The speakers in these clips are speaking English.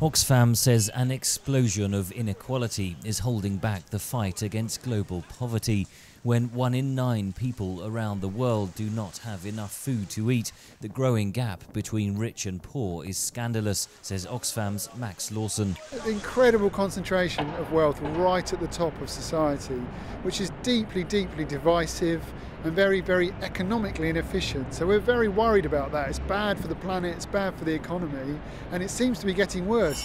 Oxfam says an explosion of inequality is holding back the fight against global poverty. When 1 in 9 people around the world do not have enough food to eat, the growing gap between rich and poor is scandalous, says Oxfam's Max Lawson. The incredible concentration of wealth right at the top of society, which is deeply, deeply divisive and very, very economically inefficient. So we're very worried about that. It's bad for the planet, it's bad for the economy, and it seems to be getting worse.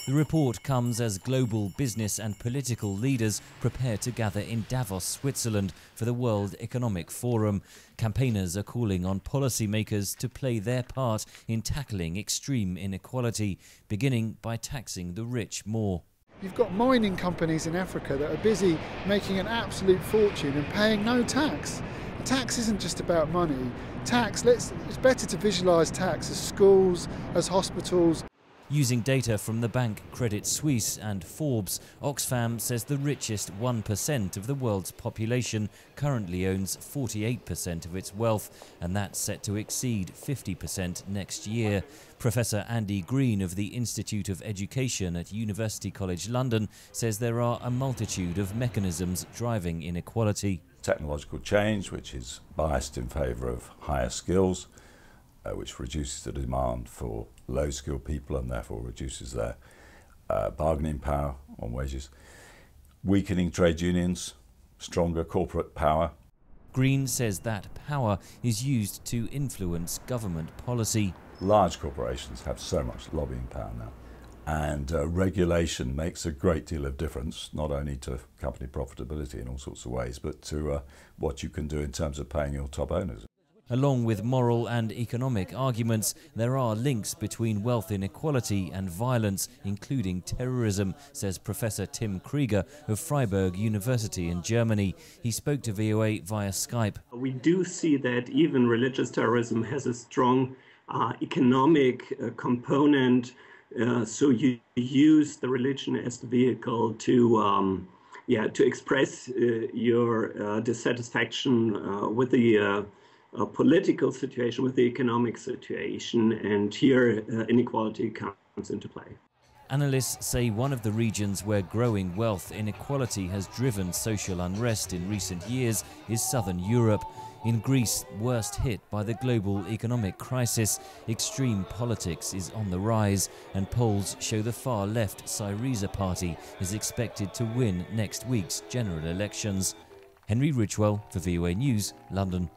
The report comes as global business and political leaders prepare to gather in Davos, Switzerland for the World Economic Forum. Campaigners are calling on policymakers to play their part in tackling extreme inequality, beginning by taxing the rich more. You've got mining companies in Africa that are busy making an absolute fortune and paying no tax. Tax isn't just about money. It's better to visualise tax as schools, as hospitals. Using data from the bank Credit Suisse and Forbes, Oxfam says the richest 1% of the world's population currently owns 48% of its wealth, and that's set to exceed 50% next year. Professor Andy Green of the Institute of Education at University College London says there are a multitude of mechanisms driving inequality. Technological change, which is biased in favour of higher skills, which reduces the demand for low-skilled people and therefore reduces their bargaining power on wages. Weakening trade unions, stronger corporate power. Green says that power is used to influence government policy. Large corporations have so much lobbying power now, and regulation makes a great deal of difference, not only to company profitability in all sorts of ways, but to what you can do in terms of paying your top owners. Along with moral and economic arguments, there are links between wealth inequality and violence, including terrorism, says Professor Tim Krieger of Freiburg University in Germany. He spoke to VOA via Skype. We do see that even religious terrorism has a strong economic component, so you use the religion as the vehicle to express your dissatisfaction with the political situation, with the economic situation, and here inequality comes into play. Analysts say one of the regions where growing wealth inequality has driven social unrest in recent years is southern Europe. In Greece, worst hit by the global economic crisis, extreme politics is on the rise, and polls show the far-left Syriza party is expected to win next week's general elections. Henry Ridgwell for VOA News, London.